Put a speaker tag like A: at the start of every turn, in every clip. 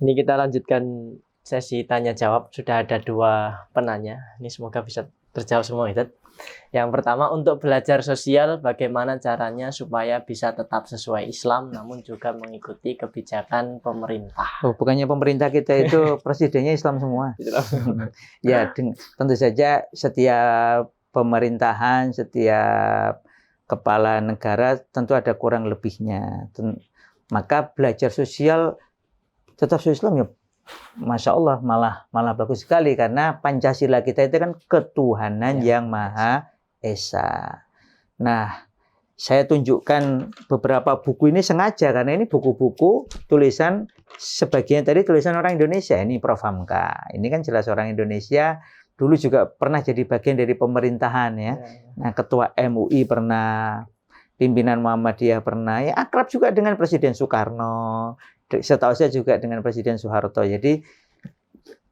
A: Ini kita lanjutkan sesi tanya jawab. Sudah ada 2 penanya. Ini semoga bisa terjawab semua, Ustaz. Yang pertama, untuk belajar sosial, bagaimana caranya supaya bisa tetap sesuai Islam, namun juga mengikuti kebijakan pemerintah?
B: Oh, bukannya pemerintah kita itu presidennya Islam semua? Ya, tentu saja setiap pemerintahan, setiap kepala negara tentu ada kurang lebihnya. Maka belajar sosial tetap sesuai Islam ya, Masya Allah, malah bagus sekali, karena Pancasila kita itu kan ketuhanan yang Maha Esa. Nah, saya tunjukkan beberapa buku ini sengaja karena ini buku-buku tulisan, sebagian tadi tulisan orang Indonesia. Ini Prof. Hamka, ini kan jelas orang Indonesia, dulu juga pernah jadi bagian dari pemerintahan ya. Nah, ketua MUI pernah, pimpinan Muhammadiyah pernah, ya akrab juga dengan Presiden Soekarno. Setahu saya juga dengan Presiden Soeharto. Jadi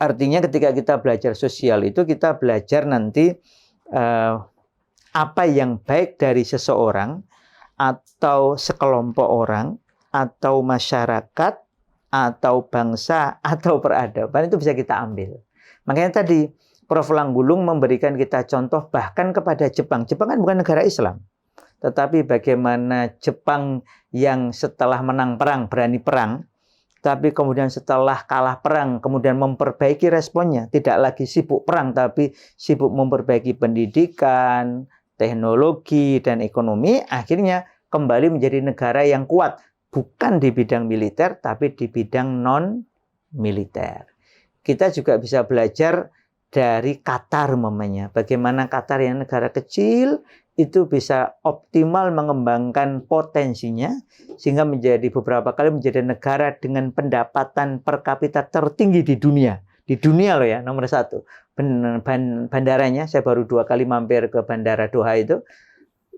B: artinya ketika kita belajar sosial itu kita belajar nanti apa yang baik dari seseorang atau sekelompok orang atau masyarakat atau bangsa atau peradaban, itu bisa kita ambil. Makanya tadi Prof. Langgulung memberikan kita contoh bahkan kepada Jepang. Jepang kan bukan negara Islam, tetapi bagaimana Jepang yang setelah menang perang, berani perang, tapi kemudian setelah kalah perang, kemudian memperbaiki responnya. Tidak lagi sibuk perang, tapi sibuk memperbaiki pendidikan, teknologi, dan ekonomi. Akhirnya kembali menjadi negara yang kuat. Bukan di bidang militer, tapi di bidang non-militer. Kita juga bisa belajar dari Qatar umpamanya. Bagaimana Qatar yang negara kecil itu bisa optimal mengembangkan potensinya sehingga menjadi beberapa kali menjadi negara dengan pendapatan per kapita tertinggi di dunia. Di dunia loh ya, nomor 1. Bandaranya, saya baru 2 kali mampir ke Bandara Doha itu,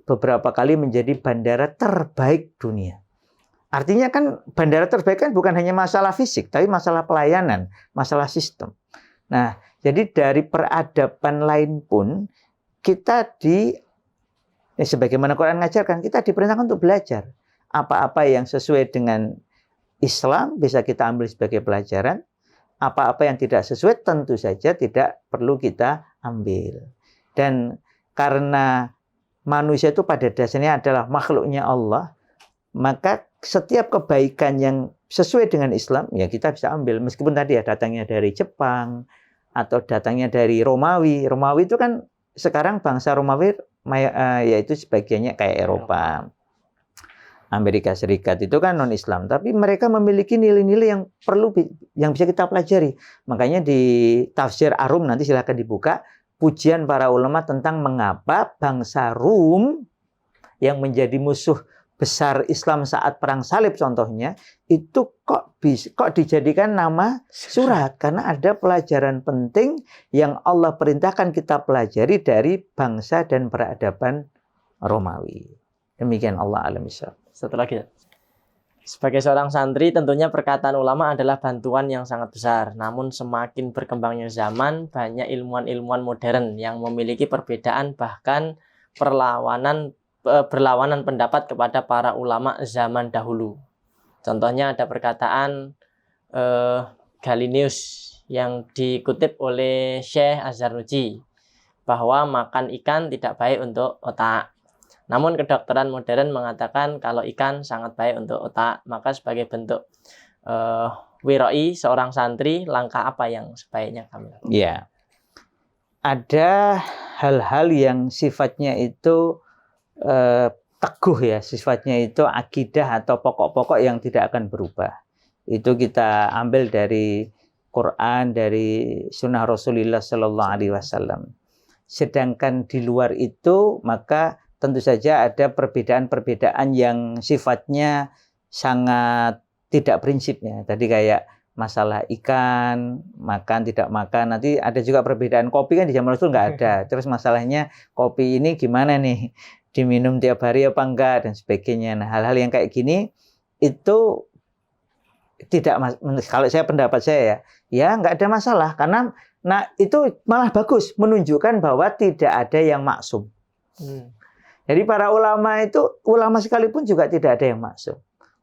B: beberapa kali menjadi bandara terbaik dunia. Artinya kan bandara terbaik kan bukan hanya masalah fisik, tapi masalah pelayanan, masalah sistem. Nah, jadi dari peradaban lain pun kita sebagaimana Quran mengajarkan, kita diperintahkan untuk belajar. Apa-apa yang sesuai dengan Islam bisa kita ambil sebagai pelajaran. Apa-apa yang tidak sesuai tentu saja tidak perlu kita ambil. Dan karena manusia itu pada dasarnya adalah makhluknya Allah, maka setiap kebaikan yang sesuai dengan Islam, ya kita bisa ambil. Meskipun tadi ya datangnya dari Jepang, atau datangnya dari Romawi. Romawi itu kan sekarang bangsa Romawi yaitu sebagiannya kayak Eropa, Amerika Serikat itu kan non-Islam, tapi mereka memiliki nilai-nilai yang bisa kita pelajari. Makanya di tafsir Ar-Rum nanti silakan dibuka pujian para ulama tentang mengapa bangsa Rum yang menjadi musuh besar Islam saat perang salib contohnya, itu kok dijadikan nama surat, karena ada pelajaran penting yang Allah perintahkan kita pelajari dari bangsa dan peradaban Romawi. Demikian, Allah alam bisawab.
A: Satu lagi. Sebagai seorang santri, tentunya perkataan ulama adalah bantuan yang sangat besar. Namun semakin berkembangnya zaman, banyak ilmuwan-ilmuwan modern yang memiliki perbedaan bahkan berlawanan pendapat kepada para ulama zaman dahulu. Contohnya ada perkataan Galileus yang dikutip oleh Syekh Az-Zarnuji bahwa makan ikan tidak baik untuk otak. Namun kedokteran modern mengatakan kalau ikan sangat baik untuk otak. Maka sebagai bentuk wiroi seorang santri, langkah apa yang sebaiknya kami lakukan?
B: Ya, ada hal-hal yang sifatnya itu teguh ya, sifatnya itu akidah atau pokok-pokok yang tidak akan berubah. Itu kita ambil dari Quran, dari sunnah Rasulullah Sallallahu Alaihi Wasallam. Sedangkan di luar itu maka tentu saja ada perbedaan-perbedaan yang sifatnya sangat tidak prinsipnya. Tadi kayak masalah ikan, makan tidak makan. Nanti ada juga perbedaan kopi kan di zaman Rasul nggak ada. Terus masalahnya kopi ini gimana nih? Diminum tiap hari apa enggak dan sebagainya. Nah, hal-hal yang kayak gini itu tidak, kalau saya pendapat saya ya nggak ada masalah, karena itu malah bagus menunjukkan bahwa tidak ada yang maksum. Jadi para ulama itu, ulama sekalipun juga tidak ada yang maksum.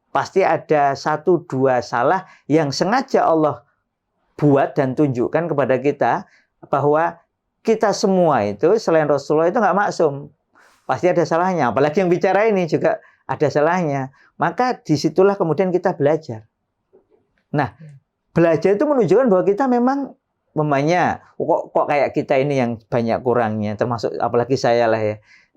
B: pasti ada 1-2 salah yang sengaja Allah buat dan tunjukkan kepada kita bahwa kita semua itu selain Rasulullah itu nggak maksum. Pasti ada salahnya. Apalagi yang bicara ini juga ada salahnya. Maka disitulah kemudian kita belajar. Nah, belajar itu menunjukkan bahwa kita memang memangnya kok kayak kita ini yang banyak kurangnya, termasuk apalagi saya lah ya.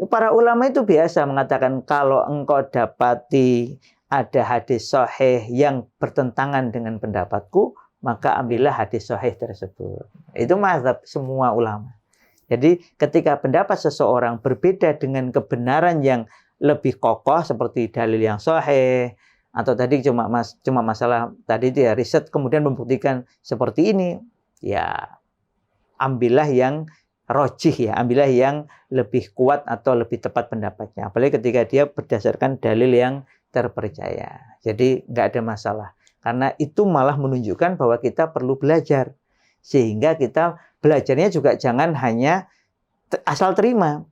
B: Para ulama itu biasa mengatakan kalau engkau dapati ada hadis sahih yang bertentangan dengan pendapatku, maka ambillah hadis sahih tersebut. Itu mazhab semua ulama. Jadi ketika pendapat seseorang berbeda dengan kebenaran yang lebih kokoh seperti dalil yang sahih, atau tadi cuma masalah tadi itu ya riset kemudian membuktikan seperti ini, ya ambillah yang rojih ya, ambillah yang lebih kuat atau lebih tepat pendapatnya. Apalagi ketika dia berdasarkan dalil yang terpercaya. Jadi nggak ada masalah. Karena itu malah menunjukkan bahwa kita perlu belajar. Sehingga kita belajarnya juga jangan hanya asal terima.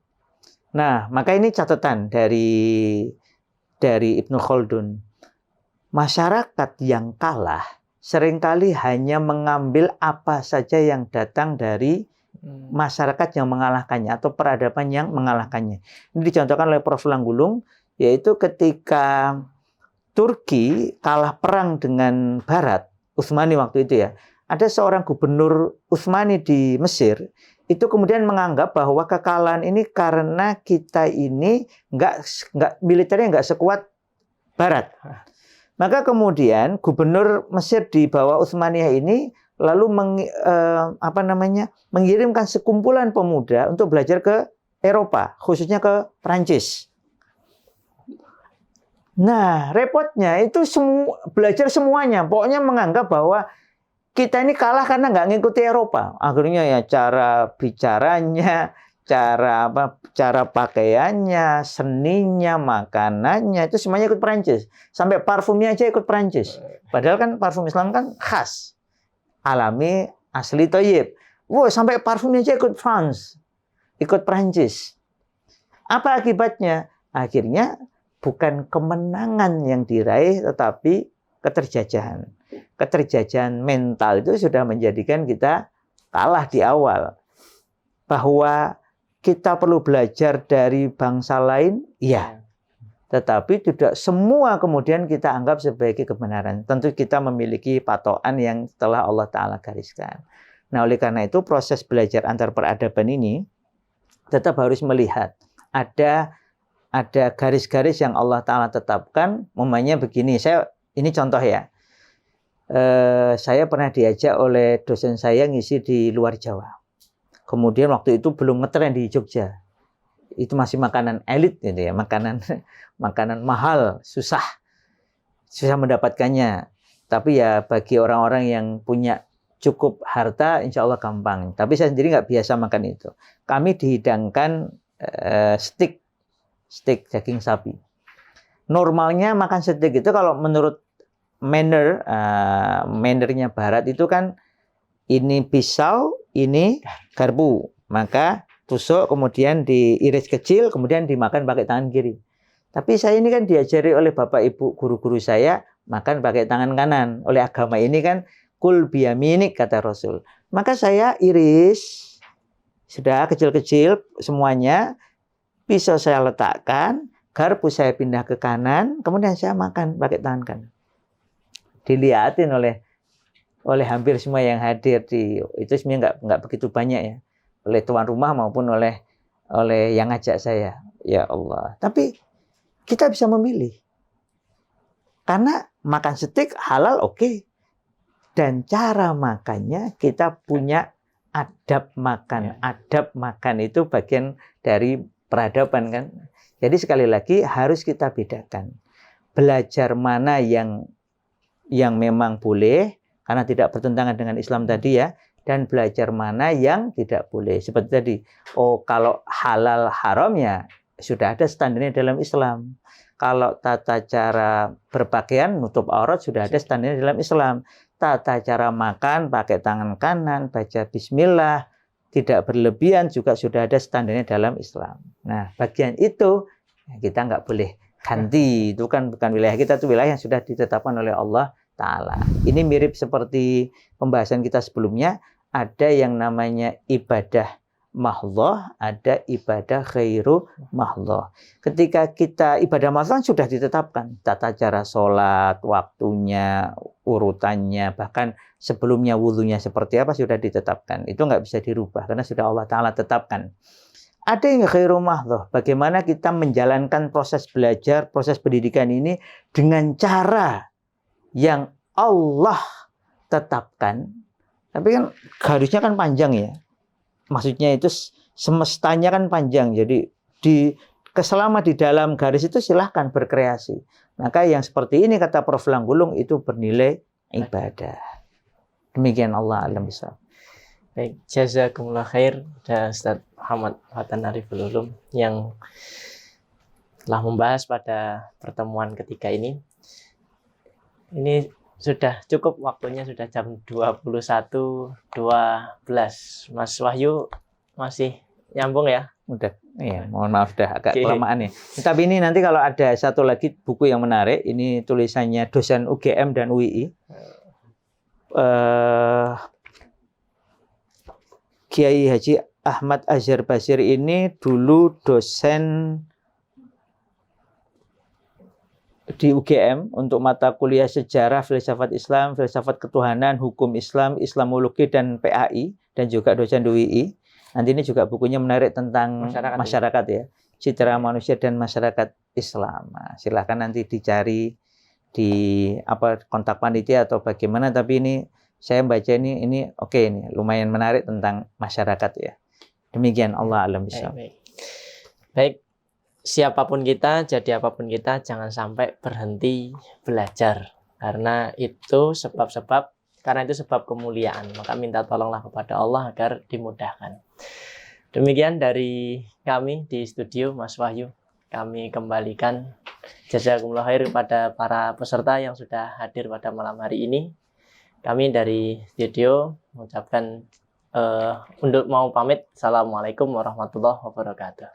B: Nah, maka ini catatan dari Ibnu Khaldun. Masyarakat yang kalah seringkali hanya mengambil apa saja yang datang dari masyarakat yang mengalahkannya atau peradaban yang mengalahkannya. Ini dicontohkan oleh Prof. Langgulung, yaitu ketika Turki kalah perang dengan Barat, Utsmani waktu itu ya, ada seorang gubernur Utsmani di Mesir, itu kemudian menganggap bahwa kekalahan ini karena kita ini militernya nggak sekuat Barat. Maka kemudian gubernur Mesir di bawah Utsmaniyah ini lalu mengirimkan sekumpulan pemuda untuk belajar ke Eropa, khususnya ke Prancis. Nah, repotnya itu belajar semuanya. Pokoknya menganggap bahwa kita ini kalah karena nggak ngikuti Eropa. Akhirnya ya cara bicaranya, cara pakaiannya, seninya, makanannya itu semuanya ikut Prancis. Sampai parfumnya aja ikut Prancis. Padahal kan parfum Islam kan khas, alami, asli, thayyib. Wow, sampai parfumnya aja ikut France, ikut Prancis. Apa akibatnya? Akhirnya bukan kemenangan yang diraih, tetapi keterjajahan. Keterjajahan mental itu sudah menjadikan kita kalah di awal. Bahwa kita perlu belajar dari bangsa lain, iya. Tetapi tidak semua kemudian kita anggap sebagai kebenaran. Tentu kita memiliki patokan yang telah Allah Ta'ala gariskan. Nah, oleh karena itu proses belajar antar peradaban ini tetap harus melihat ada garis-garis yang Allah Ta'ala tetapkan. Umpamanya begini, ini contoh ya. Saya pernah diajak oleh dosen saya ngisi di luar Jawa. Kemudian waktu itu belum ngetren di Jogja. Itu masih makanan elit gitu ya, makanan mahal, susah mendapatkannya. Tapi ya bagi orang-orang yang punya cukup harta, insya Allah gampang. Tapi saya sendiri nggak biasa makan itu. Kami dihidangkan steak daging sapi. Normalnya makan steak itu kalau menurut mannernya Barat itu kan ini pisau, ini garpu. Maka tusuk, kemudian diiris kecil, kemudian dimakan pakai tangan kiri. Tapi saya ini kan diajari oleh bapak ibu guru-guru saya makan pakai tangan kanan. Oleh agama ini kan kul biyaminik kata Rasul. Maka saya iris sudah kecil-kecil semuanya, pisau saya letakkan, garpu saya pindah ke kanan, kemudian saya makan pakai tangan kanan. Dilihatin oleh hampir semua yang hadir itu sebenarnya nggak begitu banyak ya, oleh tuan rumah maupun oleh yang ngajak saya. Ya Allah. Tapi kita bisa memilih. Karena makan steak halal oke. Dan cara makannya kita punya adab makan. Adab makan itu bagian dari peradaban kan. Jadi sekali lagi harus kita bedakan. Belajar mana yang memang boleh karena tidak bertentangan dengan Islam tadi ya, dan belajar mana yang tidak boleh. Seperti tadi, kalau halal haramnya sudah ada standarnya dalam Islam. Kalau tata cara berpakaian nutup aurat sudah ada standarnya dalam Islam. Tata cara makan pakai tangan kanan, baca bismillah, tidak berlebihan juga sudah ada standarnya dalam Islam. Nah, bagian itu kita nggak boleh ganti. Itu kan bukan wilayah kita, itu wilayah yang sudah ditetapkan oleh Allah Ta'ala. Ini mirip seperti pembahasan kita sebelumnya. Ada yang namanya ibadah mahdhah, ada ibadah khairu mahdhah. Ketika kita ibadah mahdhah sudah ditetapkan. Tata cara sholat, waktunya, urutannya, bahkan sebelumnya wudhunya seperti apa sudah ditetapkan. Itu nggak bisa dirubah karena sudah Allah Ta'ala tetapkan. Ada yang khairu mahdhah. Bagaimana kita menjalankan proses belajar, proses pendidikan ini dengan cara yang Allah tetapkan. Tapi kan harusnya kan panjang ya. Maksudnya itu semestanya kan panjang. Jadi selama di dalam garis itu silahkan berkreasi. Maka yang seperti ini kata Prof. Langgulung itu bernilai ibadah. Demikian Allah alam bisawab.
A: Baik, jazakumullah khair dan Ustaz Muhammad Fatan Ariful Ulum yang telah membahas pada pertemuan ketiga ini. Ini sudah cukup waktunya, sudah jam 21.12. Mas Wahyu masih nyambung ya?
B: Udah, iya, mohon maaf dah agak kelamaan nih. Tapi ini nanti kalau ada satu lagi buku yang menarik, ini tulisannya dosen UGM dan UII. Kiai Haji Ahmad Azhar Basir ini dulu dosen di UGM untuk mata kuliah sejarah, filsafat Islam, filsafat ketuhanan, hukum Islam, Islamologi dan PAI, dan juga dosen di UII. Nanti ini juga bukunya menarik tentang masyarakat ya, citra manusia dan masyarakat Islam. Nah, silahkan nanti dicari di kontak panitia atau bagaimana. Tapi ini saya baca ini oke, ini lumayan menarik tentang masyarakat ya. Demikian Allah alam bisawab.
A: Baik. Siapapun kita, jadi apapun kita, jangan sampai berhenti belajar. Karena itu sebab kemuliaan. Maka minta tolonglah kepada Allah agar dimudahkan. Demikian dari kami di studio, Mas Wahyu. Kami kembalikan jazakumullah khair kepada para peserta yang sudah hadir pada malam hari ini. Kami dari studio mengucapkan mau pamit. Assalamualaikum warahmatullahi wabarakatuh.